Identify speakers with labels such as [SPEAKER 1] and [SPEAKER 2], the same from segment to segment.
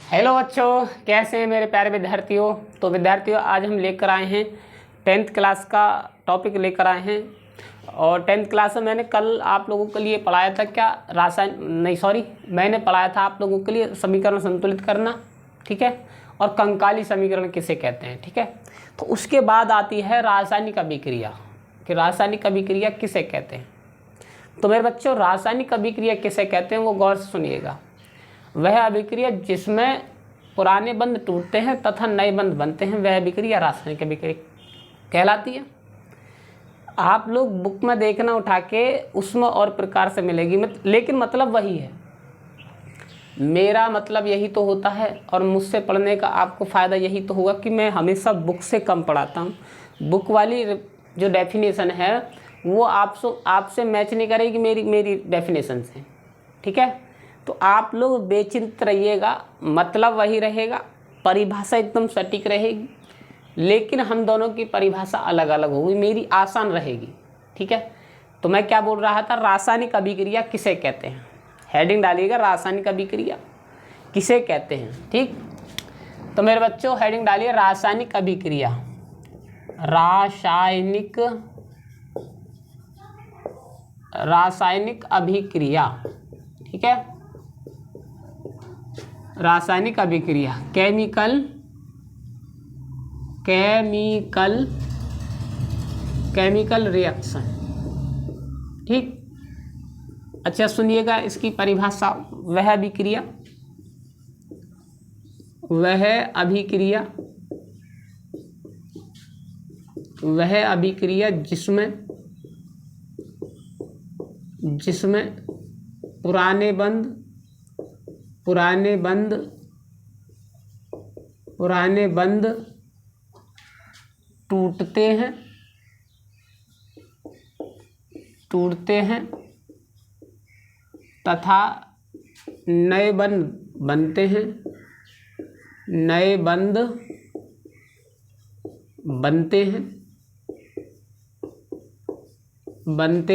[SPEAKER 1] Hello बच्चों, कैसे हैं मेरे प्यारे विद्यार्थियों। तो विद्यार्थियों, आज हम लेकर आए हैं 10th क्लास का टॉपिक लेकर आए हैं। और 10th क्लास में मैंने कल आप लोगों के लिए पढ़ाया था मैंने पढ़ाया था आप लोगों के लिए समीकरण संतुलित करना, ठीक है, और कंकाली समीकरण किसे कहते हैं, ठीक है। तो उसके बाद आती है रासायनिक अभिक्रिया, कि रासायनिक अभिक्रिया किसे कहते हैं। तो मेरे बच्चों, रासायनिक अभिक्रिया किसे कहते हैं वो गौर से सुनिएगा। वह अभिक्रिया जिसमें पुराने बंध टूटते हैं तथा नए बंध बनते हैं, वह अभिक्रिया रासायनिक अभिक्रिया कहलाती है। आप लोग बुक में देखना उठा के, उसमें और प्रकार से मिलेगी, लेकिन मतलब वही है। मेरा मतलब यही तो होता है और मुझसे पढ़ने का आपको फ़ायदा यही तो होगा कि मैं हमेशा बुक से कम पढ़ाता हूँ। बुक वाली जो डेफिनेशन है वो आपसे मैच नहीं करेगी मेरी डेफिनेशन से, ठीक है। तो आप लोग बेचिंत रहिएगा, मतलब वही रहेगा, परिभाषा एकदम सटीक रहेगी, लेकिन हम दोनों की परिभाषा अलग अलग होगी, मेरी आसान रहेगी, ठीक है। तो मैं क्या बोल रहा था, रासायनिक अभिक्रिया किसे कहते हैं। हेडिंग डालिएगा, रासायनिक अभिक्रिया किसे कहते हैं, ठीक। तो मेरे बच्चों, हेडिंग डालिए रासायनिक अभिक्रिया। रासायनिक अभिक्रिया, ठीक है। रासायनिक अभिक्रिया, केमिकल रिएक्शन, ठीक। अच्छा सुनिएगा इसकी परिभाषा। वह अभिक्रिया जिसमें पुराने बंध टूटते हैं तथा नए बंध बनते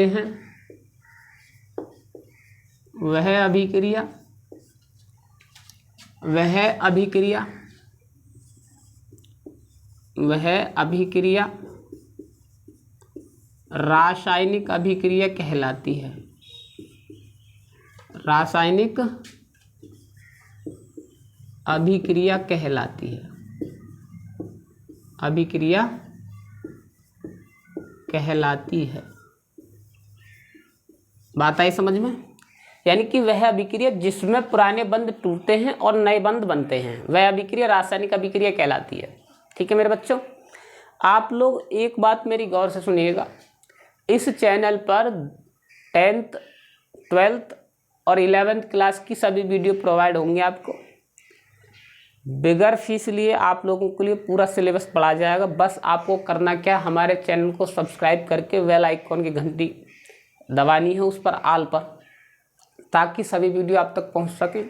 [SPEAKER 1] हैं, वह अभिक्रिया रासायनिक अभिक्रिया कहलाती है। रासायनिक अभिक्रिया कहलाती है। बात आई समझ में। यानी कि वह अभिक्रिया जिसमें पुराने बंध टूटते हैं और नए बंध बनते हैं, वह अभिक्रिया रासायनिक अभिक्रिया कहलाती है, ठीक है मेरे बच्चों। आप लोग एक बात मेरी गौर से सुनिएगा, इस चैनल पर 10th 12th और 11th क्लास की सभी वीडियो प्रोवाइड होंगे आपको। बगैर फीस लिए आप लोगों के लिए पूरा सिलेबस पढ़ा जाएगा। बस आपको करना क्या, हमारे चैनल को सब्सक्राइब करके बेल आइकॉन की घंटी दबानी है, उस पर ऑल पर, ताकि सभी वीडियो आप तक पहुंच सके।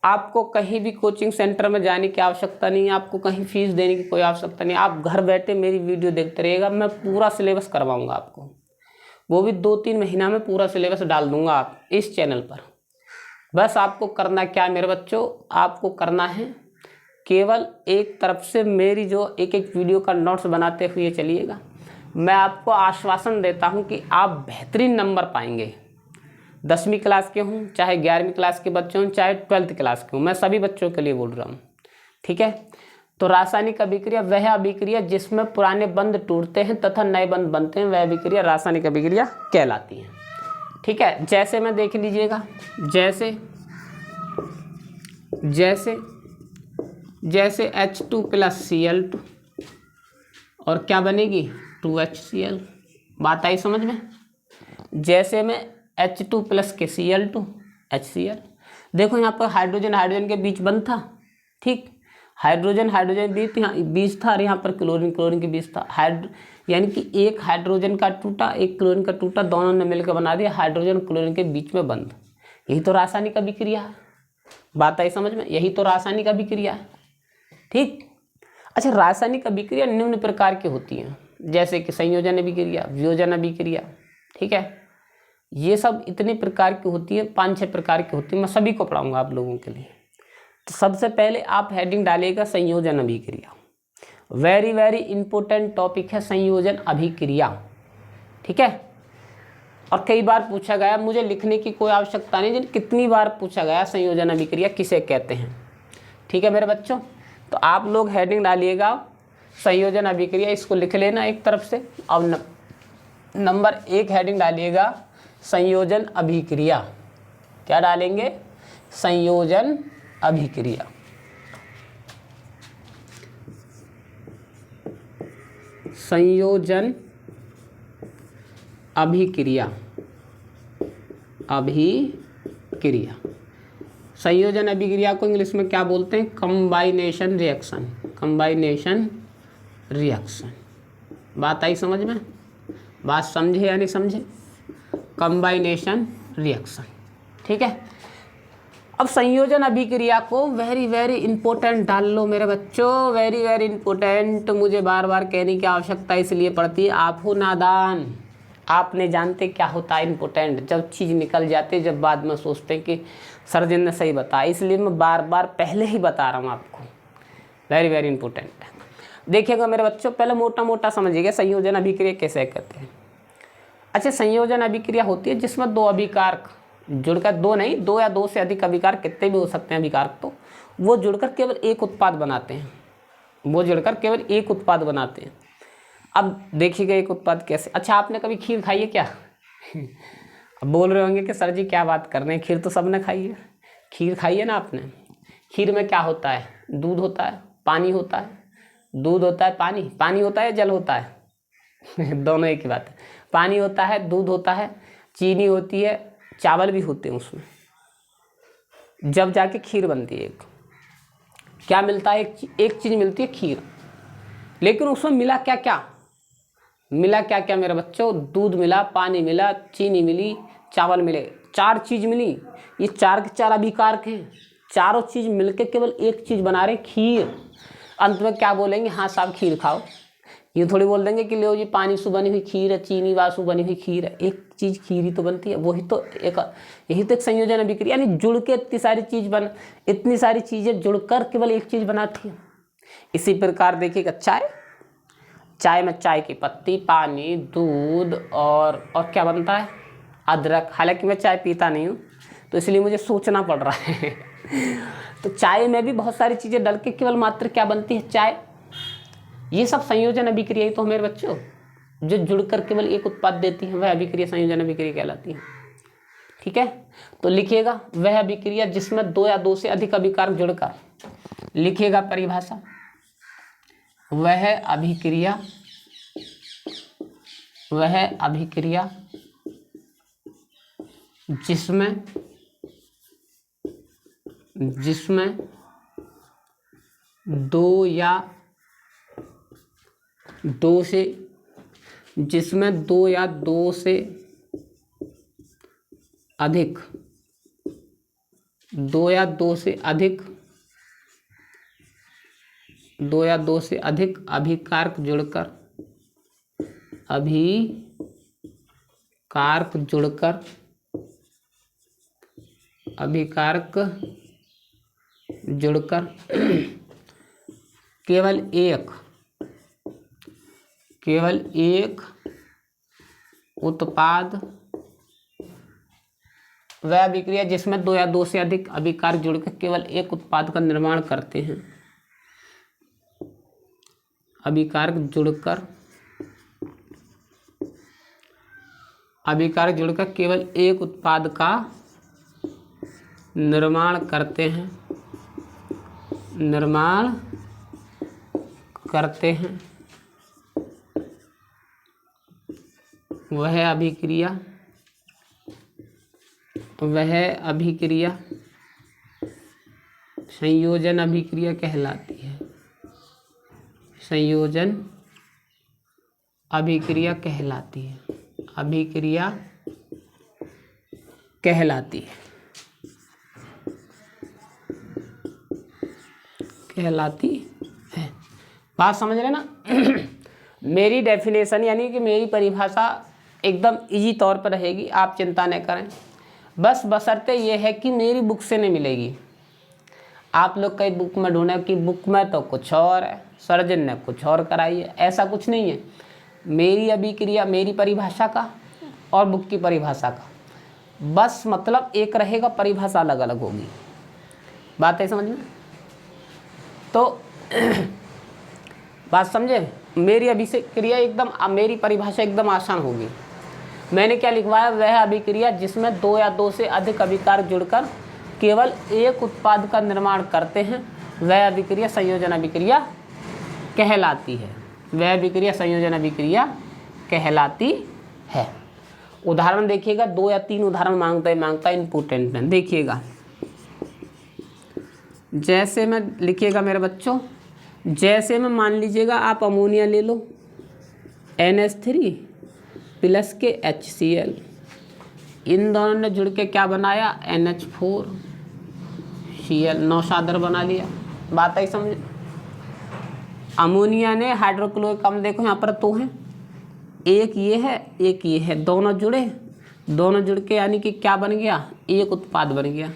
[SPEAKER 1] आपको कहीं भी कोचिंग सेंटर में जाने की आवश्यकता नहीं है, आपको कहीं फीस देने की कोई आवश्यकता नहीं। आप घर बैठे मेरी वीडियो देखते रहिएगा, मैं पूरा सिलेबस करवाऊंगा आपको, वो भी 2-3 महीना में पूरा सिलेबस डाल दूंगा आप इस चैनल पर। बस आपको करना क्या मेरे बच्चों, आपको करना है केवल एक तरफ से मेरी जो एक वीडियो का नोट्स बनाते हुए चलिएगा। मैं आपको आश्वासन देता हूं कि आप बेहतरीन नंबर पाएंगे। 10वीं क्लास के हों, चाहे 11वीं क्लास के बच्चे हों, चाहे 12th क्लास के हों, मैं सभी बच्चों के लिए बोल रहा हूँ, ठीक है। तो रासायनिक अभिक्रिया वह अभिक्रिया जिसमें पुराने बंध टूटते हैं तथा नए बंध बनते हैं, वह अभिक्रिया रासायनिक अभिक्रिया कहलाती है, ठीक है। जैसे में देख लीजिएगा, जैसे H2 + Cl2 और क्या बनेगी 2HCl। बात आई समझ में। जैसे में H2 + के Cl2 HCl। देखो यहाँ पर हाइड्रोजन के बीच बंध था, ठीक। हाइड्रोजन बीच था और यहाँ पर क्लोरीन के बीच था। यानी कि एक हाइड्रोजन का टूटा, एक क्लोरीन का टूटा, दोनों ने मिलकर बना दिया हाइड्रोजन क्लोरीन के बीच में बंध। यही तो रासायनिक अभिक्रिया है। बात आई समझ में, यही तो रासायनिक अभिक्रिया है, ठीक। अच्छा, रासायनिक अभिक्रिया निम्न प्रकार की होती हैं, जैसे कि संयोजन अभिक्रिया, वियोजन अभिक्रिया, ठीक है। ये सब इतने प्रकार की होती है, 5-6 प्रकार की होती है। मैं सभी को पढ़ाऊंगा आप लोगों के लिए। तो सबसे पहले आप हेडिंग डालिएगा संयोजन अभिक्रिया। वेरी वेरी इंपॉर्टेंट टॉपिक है संयोजन अभिक्रिया, ठीक है। और कई बार पूछा गया, मुझे लिखने की कोई आवश्यकता नहीं, लेकिन कितनी बार पूछा गया संयोजन अभिक्रिया किसे कहते हैं, ठीक है मेरे बच्चों। तो आप लोग हेडिंग डालिएगा संयोजन अभिक्रिया, इसको लिख लेना एक तरफ से। अब नंबर 1 हेडिंग डालिएगा संयोजन अभिक्रिया। क्या डालेंगे? संयोजन अभिक्रिया। संयोजन अभिक्रिया। अभिक्रिया, संयोजन अभिक्रिया को इंग्लिश में क्या बोलते हैं? कंबाइनेशन रिएक्शन। कंबाइनेशन रिएक्शन। बात आई समझ में? बात समझे या नहीं समझे? कंबाइनेशन रिएक्शन, ठीक है। अब संयोजन अभिक्रिया को वेरी वेरी इंपॉर्टेंट डाल लो मेरे बच्चों, वेरी वेरी इंपॉर्टेंट। मुझे बार बार कहने की आवश्यकता इसलिए पड़ती है, आप हो नादान, आप नहीं जानते क्या होता है इंपॉर्टेंट। जब चीज़ निकल जाती है, जब बाद में सोचते हैं कि सर जी ने सही बताया, इसलिए मैं बार बार पहले ही बता रहा हूँ आपको। Very very important. देखिएगा मेरे बच्चों, पहले मोटा मोटा समझिएगा संयोजन अभिक्रिया कैसे करते हैं। अच्छा, संयोजन अभिक्रिया होती है जिसमें दो अभिकारक जुड़कर, दो नहीं, दो या दो से अधिक अभिकारक, कितने भी हो सकते हैं अभिकारक, तो वो जुड़कर केवल एक उत्पाद बनाते हैं। वो जुड़कर केवल एक उत्पाद बनाते हैं। अब देखिएगा एक उत्पाद कैसे। अच्छा, आपने कभी खीर खाई है क्या? अब बोल रहे होंगे कि सर जी क्या बात कर रहे हैं, खीर तो सबने खाई है। खीर खाई है ना आपने। खीर में क्या होता है? दूध होता है, पानी होता है। दूध होता है, पानी होता है, जल होता है दोनों एक ही बात है। पानी होता है, दूध होता है, चीनी होती है, चावल भी होते हैं उसमें, जब जाके खीर बनती है। एक क्या मिलता है? एक चीज़ मिलती है, खीर। लेकिन उसमें मिला क्या क्या? मिला क्या क्या मेरे बच्चों? दूध मिला, पानी मिला, चीनी मिली, चावल मिले, 4 चीज़ मिली। ये 4 के 4 अभिकारक हैं। चारों चीज़ मिलके केवल एक चीज़ बना रहे, खीर। अंत में क्या बोलेंगे? हाँ साहब खीर खाओ। ये थोड़ी बोल देंगे कि लो जी पानी से बनी हुई खीर है, चीनी वासु बनी हुई खीर है। एक चीज़ खीर ही तो बनती है। वही तो यही तो एक संयोजन अभिक्रिया, यानी जुड़ के इतनी सारी चीज़ें जुड़कर केवल एक चीज़ बनाती है। इसी प्रकार देखिएगा चाय में चाय की पत्ती, पानी, दूध और क्या बनता है? अदरक। हालांकि मैं चाय पीता नहीं हूँ, तो इसलिए मुझे सोचना पड़ रहा है तो चाय में भी बहुत सारी चीज़ें डल के केवल मात्र क्या बनती है? चाय। ये सब संयोजन अभिक्रिया ही तो मेरे बच्चों, जो जुड़कर केवल एक उत्पाद देती है, वह अभिक्रिया संयोजन अभिक्रिया कहलाती है, ठीक है। तो लिखिएगा वह अभिक्रिया जिसमें 2 या 2 से अधिक अभिकारक जुड़कर, लिखिएगा परिभाषा, वह अभिक्रिया जिसमें 2 या 2 से अधिक 2 या 2 से अधिक अभिकारक जुड़कर केवल एक उत्पाद, वह अभिक्रिया जिसमें 2 या 2 से अधिक अभिकारक जुड़कर केवल एक उत्पाद का निर्माण करते हैं। अभिकारक जुड़कर केवल एक उत्पाद का निर्माण करते हैं, वह अभिक्रिया संयोजन अभिक्रिया कहलाती है। संयोजन अभिक्रिया कहलाती है। बात समझ रहे ना मेरी डेफिनेशन यानी कि मेरी परिभाषा एकदम इजी तौर पर रहेगी, आप चिंता न करें। बस बशर्ते ये है कि मेरी बुक से नहीं मिलेगी। आप लोग कई बुक में ढूंढे कि बुक में तो कुछ और है, सर्जन ने कुछ और कराई है। ऐसा कुछ नहीं है। मेरी अभिक्रिया मेरी परिभाषा का और बुक की परिभाषा का बस मतलब एक रहेगा, परिभाषा अलग अलग होगी। बात है समझ में? तो बात समझे? मेरी अभिक्रिया एकदम, मेरी परिभाषा एकदम आसान होगी। मैंने क्या लिखवाया, वह अभिक्रिया जिसमें दो या दो से अधिक अभिकारक जुड़कर केवल एक उत्पाद का निर्माण करते हैं, वह अभिक्रिया संयोजन अभिक्रिया कहलाती है। वह अभिक्रिया संयोजन अभिक्रिया कहलाती है। उदाहरण देखिएगा, 2 या 3 उदाहरण मांगता है इम्पोर्टेंट है। देखिएगा, जैसे में लिखिएगा मेरे बच्चों, जैसे में मान लीजिएगा आप अमोनिया ले लो, NH3 प्लस के HCl, इन दोनों ने जुड़ के क्या बनाया, NH4Cl, नौशादर बना लिया। बात आई समझ? अमोनिया ने हाइड्रोक्लोरिक अम्ल, देखो यहाँ पर तो हैं, एक ये है एक ये है, दोनों जुड़े, दोनों जुड़ के यानी कि क्या बन गया, एक उत्पाद बन गया।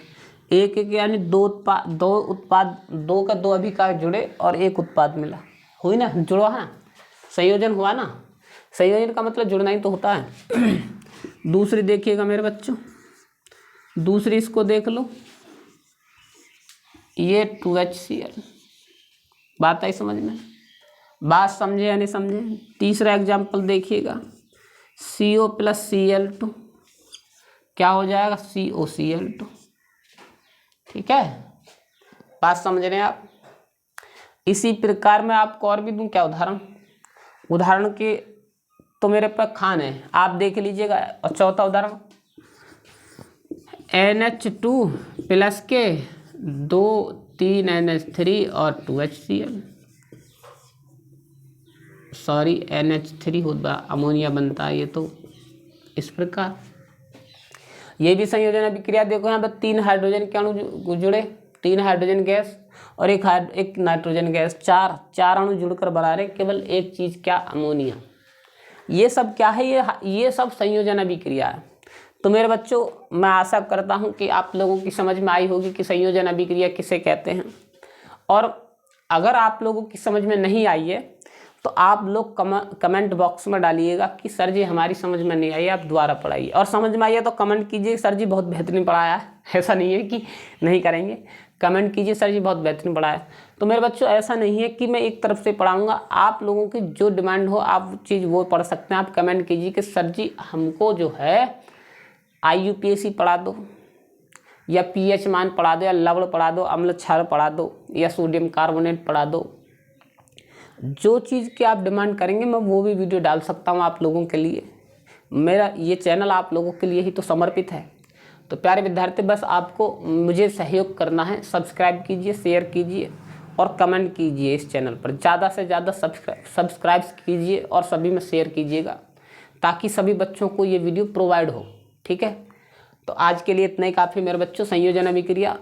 [SPEAKER 1] एक एक यानी दो उत्पाद, दो का दो अभिकारक जुड़े और एक उत्पाद मिला, हुई ना, जुड़ा है, संयोजन हुआ ना। संयोजन का मतलब जुड़ना ही तो होता है। दूसरी देखिएगा मेरे बच्चों, दूसरी इसको देख लो, ये 2HCl। बात आई समझ में? बात समझे या नहीं समझे? तीसरा एग्जाम्पल देखिएगा, CO प्लस Cl2 क्या हो जाएगा, COCl2। ठीक है, बात समझ रहे हैं आप? इसी प्रकार मैं आपको और भी दूं क्या उदाहरण के तो मेरे पास खान है, आप देख लीजिएगा। और चौथा उदाहरण, NH2 प्लस के 2-3 NH3 और 2HCl, सॉरी NH3 होता, अमोनिया बनता है ये। तो इस प्रकार ये भी संयोजन अभिक्रिया। देखो यहाँ पर 3 हाइड्रोजन के अणु जुड़े, 3 हाइड्रोजन गैस और एक नाइट्रोजन गैस, 4 अणु जुड़कर बना रहे केवल एक चीज़, क्या, अमोनिया। ये सब क्या है, ये सब संयोजन अभिक्रिया है। तो मेरे बच्चों, मैं आशा करता हूँ कि आप लोगों की समझ में आई होगी कि संयोजन अभिक्रिया किसे कहते हैं। और अगर आप लोगों की समझ में नहीं आई है तो आप लोग कमेंट बॉक्स में डालिएगा कि सर जी हमारी समझ में नहीं आई, आप दोबारा पढ़ाइए। और समझ में आई है तो कमेंट कीजिए, सर जी बहुत बेहतरीन पढ़ाया है। ऐसा नहीं है कि नहीं करेंगे, कमेंट कीजिए सर जी बहुत बेहतरीन पढ़ाया है। तो मेरे बच्चों, ऐसा नहीं है कि मैं एक तरफ से पढ़ाऊँगा, आप लोगों की जो डिमांड हो आप चीज़ वो पढ़ सकते हैं। आप कमेंट कीजिए कि सर जी हमको जो है IUPAC पढ़ा दो, या pH मान पढ़ा दो, या लवण पढ़ा दो, अम्ल क्षार पढ़ा दो, या सोडियम कार्बोनेट पढ़ा दो। जो चीज़ की आप डिमांड करेंगे मैं वो भी वीडियो डाल सकता हूँ आप लोगों के लिए। मेरा ये चैनल आप लोगों के लिए ही तो समर्पित है। तो प्यारे विद्यार्थी, बस आपको मुझे सहयोग करना है, सब्सक्राइब कीजिए, शेयर कीजिए और कमेंट कीजिए। इस चैनल पर ज़्यादा से ज़्यादा सब्सक्राइब कीजिए और सभी में शेयर कीजिएगा, ताकि सभी बच्चों को ये वीडियो प्रोवाइड हो। ठीक है, तो आज के लिए इतना ही काफ़ी मेरे बच्चों। संयोजन अभिक्रिया,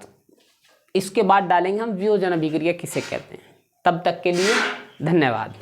[SPEAKER 1] इसके बाद डालेंगे हम वियोजन अभिक्रिया किसे कहते हैं। तब तक के लिए धन्यवाद।